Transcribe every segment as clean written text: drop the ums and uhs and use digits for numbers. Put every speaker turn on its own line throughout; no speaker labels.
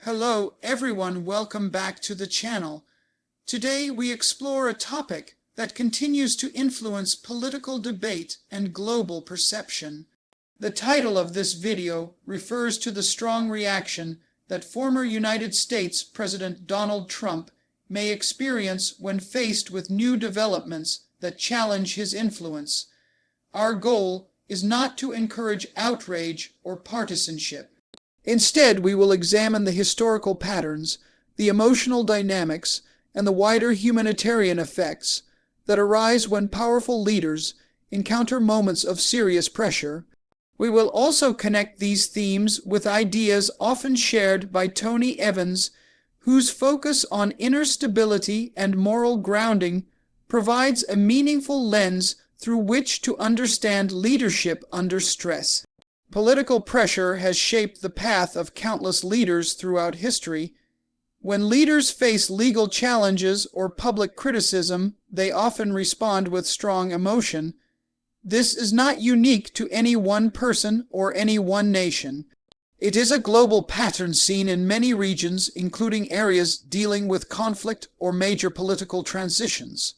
Hello everyone, welcome back to the channel. Today we explore a topic that continues to influence political debate and global perception. The title of this video refers to the strong reaction that former United States President Donald Trump may experience when faced with new developments that challenge his influence. Our goal is not to encourage outrage or partisanship. Instead, we will examine the historical patterns, the emotional dynamics, and the wider humanitarian effects that arise when powerful leaders encounter moments of serious pressure. We will also connect these themes with ideas often shared by Tony Evans, whose focus on inner stability and moral grounding provides a meaningful lens through which to understand leadership under stress. Political pressure has shaped the path of countless leaders throughout history. When leaders face legal challenges or public criticism, they often respond with strong emotion. This is not unique to any one person or any one nation. It is a global pattern seen in many regions, including areas dealing with conflict or major political transitions.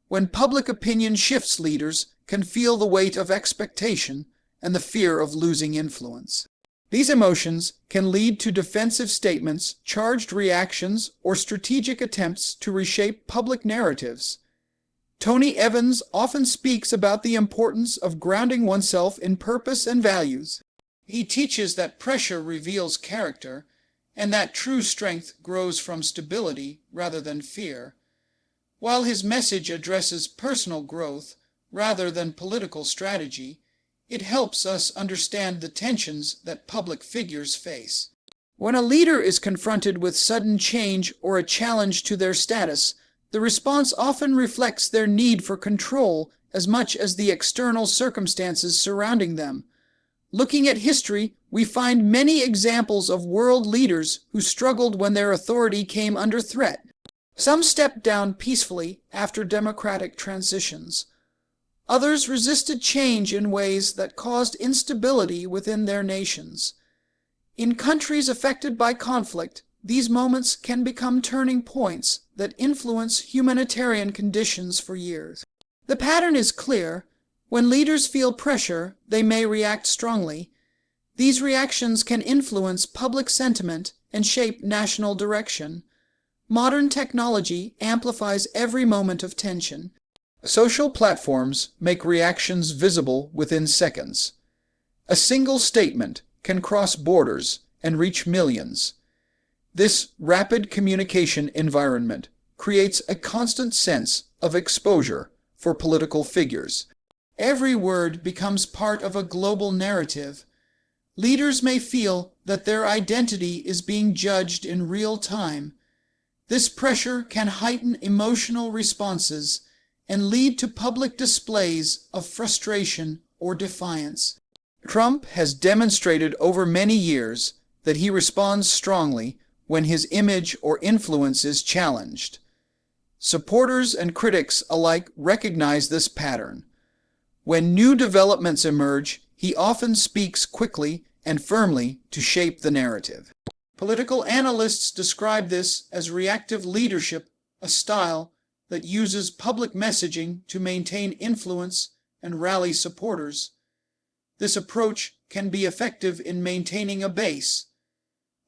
When public opinion shifts, leaders can feel the weight of expectation and the fear of losing influence. These emotions can lead to defensive statements, charged reactions, or strategic attempts to reshape public narratives. Tony Evans often speaks about the importance of grounding oneself in purpose and values. He teaches that pressure reveals character, and that true strength grows from stability rather than fear. While his message addresses personal growth rather than political strategy, it helps us understand the tensions that public figures face. When a leader is confronted with sudden change or a challenge to their status, the response often reflects their need for control as much as the external circumstances surrounding them. Looking at history, we find many examples of world leaders who struggled when their authority came under threat. Some stepped down peacefully after democratic transitions. Others resisted change in ways that caused instability within their nations. In countries affected by conflict, these moments can become turning points that influence humanitarian conditions for years. The pattern is clear. When leaders feel pressure, they may react strongly. These reactions can influence public sentiment and shape national direction. Modern technology amplifies every moment of tension. Social platforms make reactions visible within seconds. A single statement can cross borders and reach millions. This rapid communication environment creates a constant sense of exposure for political figures. Every word becomes part of a global narrative. Leaders may feel that their identity is being judged in real time. This pressure can heighten emotional responses and lead to public displays of frustration or defiance. Trump has demonstrated over many years that he responds strongly when his image or influence is challenged. Supporters and critics alike recognize this pattern. When new developments emerge, he often speaks quickly and firmly to shape the narrative. Political analysts describe this as reactive leadership, a style that uses public messaging to maintain influence and rally supporters. This approach can be effective in maintaining a base.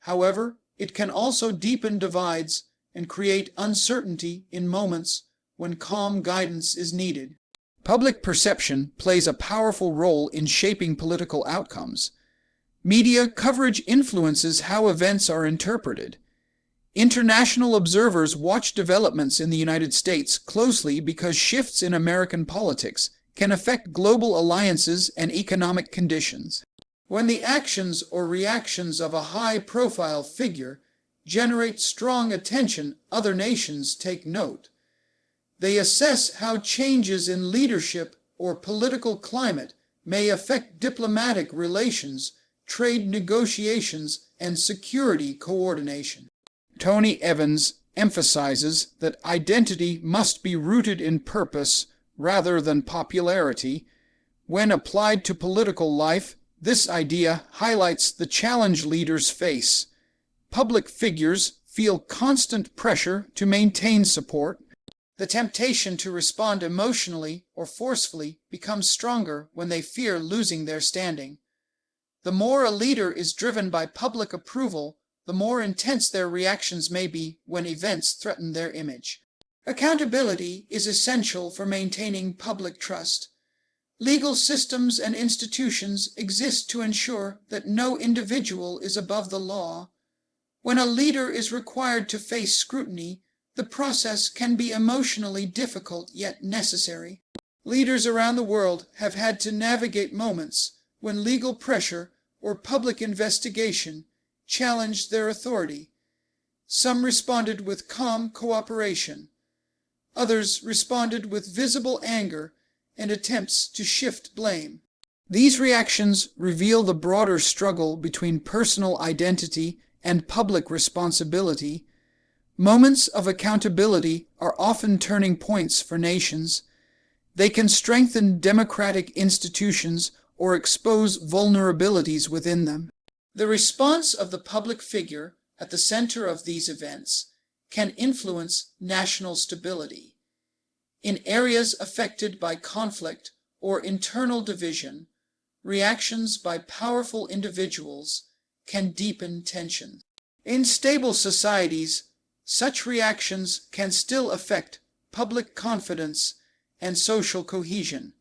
However, it can also deepen divides and create uncertainty in moments when calm guidance is needed. Public perception plays a powerful role in shaping political outcomes. Media coverage influences how events are interpreted. International observers watch developments in the United States closely because shifts in American politics can affect global alliances and economic conditions. When the actions or reactions of a high-profile figure generate strong attention, other nations take note. They assess how changes in leadership or political climate may affect diplomatic relations, trade negotiations, and security coordination. Tony Evans emphasizes that identity must be rooted in purpose rather than popularity. When applied to political life, this idea highlights the challenge leaders face. Public figures feel constant pressure to maintain support. The temptation to respond emotionally or forcefully becomes stronger when they fear losing their standing. The more a leader is driven by public approval, the more intense their reactions may be when events threaten their image. Accountability is essential for maintaining public trust. Legal systems and institutions exist to ensure that no individual is above the law. When a leader is required to face scrutiny, the process can be emotionally difficult yet necessary. Leaders around the world have had to navigate moments when legal pressure or public investigation challenged their authority. Some responded with calm cooperation. Others responded with visible anger and attempts to shift blame. These reactions reveal the broader struggle between personal identity and public responsibility. Moments of accountability are often turning points for nations. They can strengthen democratic institutions or expose vulnerabilities within them. The response of the public figure at the center of these events can influence national stability. In areas affected by conflict or internal division, reactions by powerful individuals can deepen tension. In stable societies, such reactions can still affect public confidence and social cohesion.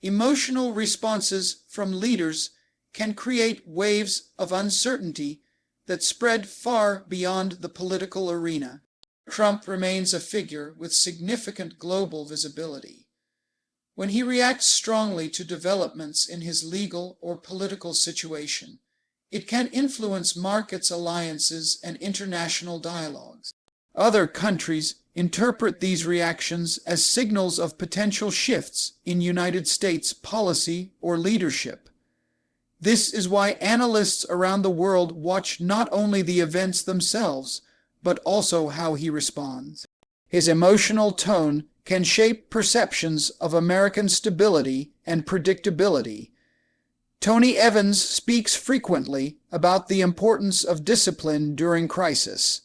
Emotional responses from leaders can create waves of uncertainty that spread far beyond the political arena. Trump remains a figure with significant global visibility. When he reacts strongly to developments in his legal or political situation, it can influence markets, alliances, and international dialogues. Other countries interpret these reactions as signals of potential shifts in United States policy or leadership. This is why analysts around the world watch not only the events themselves, but also how he responds. His emotional tone can shape perceptions of American stability and predictability. Tony Evans speaks frequently about the importance of discipline during crisis.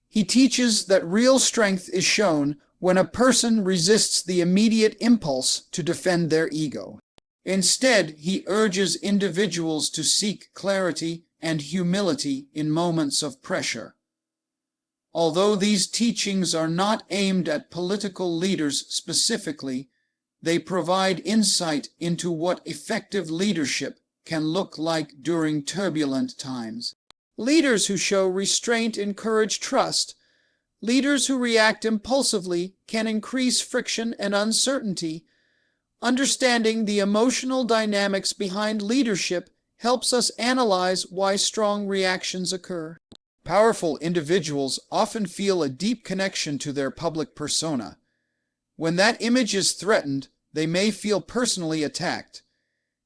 He teaches that real strength is shown when a person resists the immediate impulse to defend their ego. Instead, he urges individuals to seek clarity and humility in moments of pressure. Although these teachings are not aimed at political leaders specifically, they provide insight into what effective leadership can look like during turbulent times. Leaders who show restraint encourage trust. Leaders who react impulsively can increase friction and uncertainty. Understanding the emotional dynamics behind leadership helps us analyze why strong reactions occur. Powerful individuals often feel a deep connection to their public persona. When that image is threatened, they may feel personally attacked.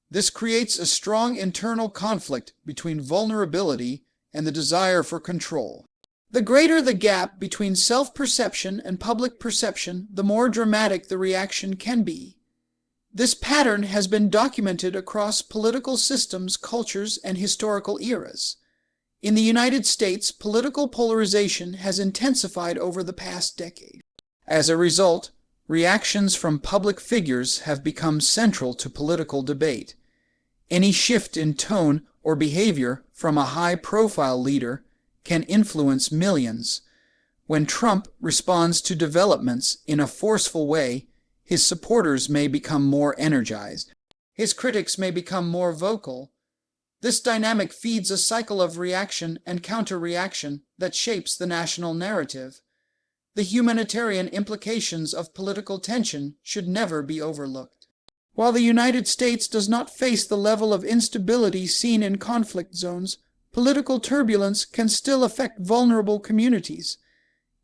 This creates a strong internal conflict between vulnerability and the desire for control. The greater the gap between self-perception and public perception, the more dramatic the reaction can be. This pattern has been documented across political systems, cultures, and historical eras. In the United States, political polarization has intensified over the past decade. As a result, reactions from public figures have become central to political debate. Any shift in tone or behavior from a high-profile leader can influence millions. When Trump responds to developments in a forceful way, his supporters may become more energized. His critics may become more vocal. This dynamic feeds a cycle of reaction and counter-reaction that shapes the national narrative. The humanitarian implications of political tension should never be overlooked. While the United States does not face the level of instability seen in conflict zones, political turbulence can still affect vulnerable communities.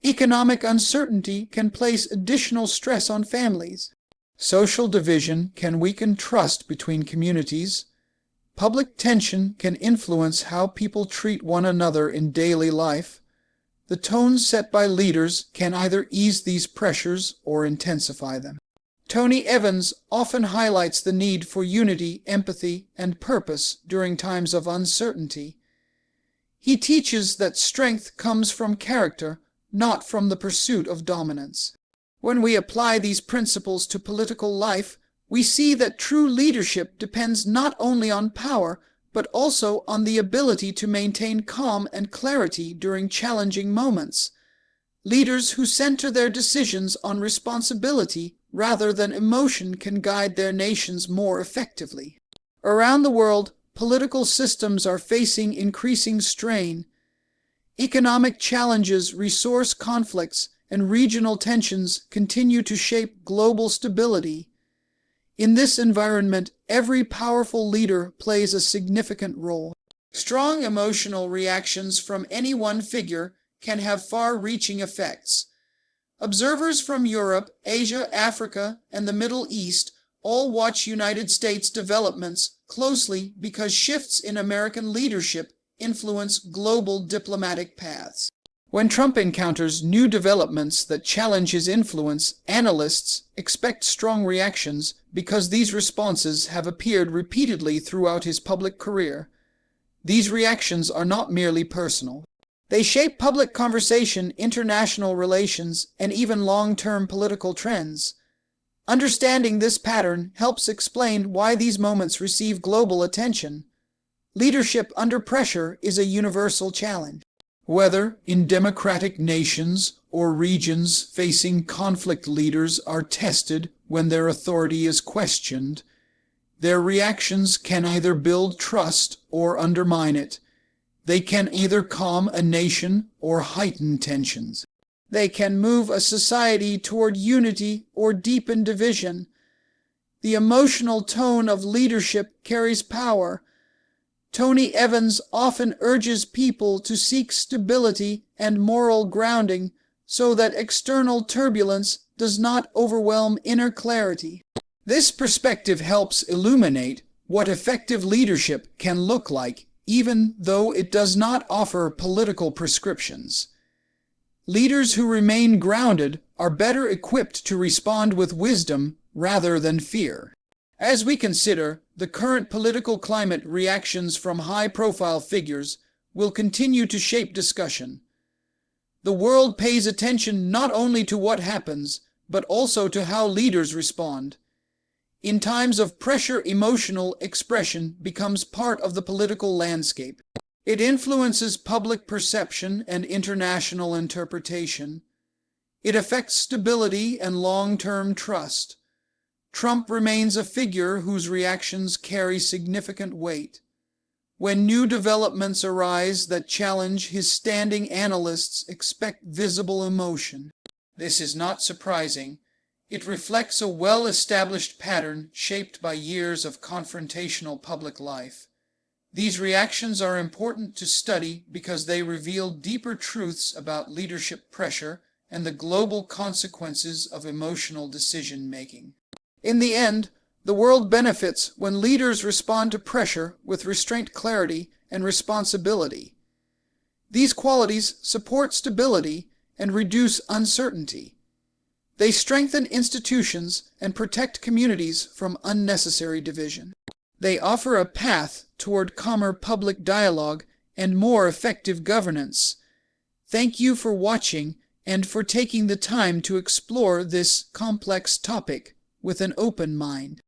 Economic uncertainty can place additional stress on families. Social division can weaken trust between communities. Public tension can influence how people treat one another in daily life. The tone set by leaders can either ease these pressures or intensify them. Tony Evans often highlights the need for unity, empathy, and purpose during times of uncertainty. He teaches that strength comes from character, not from the pursuit of dominance. When we apply these principles to political life, we see that true leadership depends not only on power, but also on the ability to maintain calm and clarity during challenging moments. Leaders who center their decisions on responsibility rather than emotion can guide their nations more effectively. Around the world, political systems are facing increasing strain. Economic challenges, resource conflicts, and regional tensions continue to shape global stability. In this environment, every powerful leader plays a significant role. Strong emotional reactions from any one figure can have far-reaching effects. Observers from Europe, Asia, Africa, and the Middle East all watch United States developments closely because shifts in American leadership influence global diplomatic paths. When Trump encounters new developments that challenge his influence, analysts expect strong reactions because these responses have appeared repeatedly throughout his public career. These reactions are not merely personal. They shape public conversation, international relations, and even long-term political trends. Understanding this pattern helps explain why these moments receive global attention. Leadership under pressure is a universal challenge. Whether in democratic nations or regions facing conflict, leaders are tested when their authority is questioned. Their reactions can either build trust or undermine it. They can either calm a nation or heighten tensions. They can move a society toward unity or deepen division. The emotional tone of leadership carries power. Tony Evans often urges people to seek stability and moral grounding so that external turbulence does not overwhelm inner clarity. This perspective helps illuminate what effective leadership can look like, even though it does not offer political prescriptions. Leaders who remain grounded are better equipped to respond with wisdom rather than fear. As we consider the current political climate, reactions from high-profile figures will continue to shape discussion. The world pays attention not only to what happens, but also to how leaders respond. In times of pressure, emotional expression becomes part of the political landscape. It influences public perception and international interpretation. It affects stability and long-term trust. Trump remains a figure whose reactions carry significant weight. When new developments arise that challenge his standing, analysts expect visible emotion. This is not surprising. It reflects a well-established pattern shaped by years of confrontational public life. These reactions are important to study because they reveal deeper truths about leadership pressure and the global consequences of emotional decision-making. In the end, the world benefits when leaders respond to pressure with restraint, clarity, and responsibility. These qualities support stability and reduce uncertainty. They strengthen institutions and protect communities from unnecessary division. They offer a path toward calmer public dialogue and more effective governance. Thank you for watching and for taking the time to explore this complex topic with an open mind.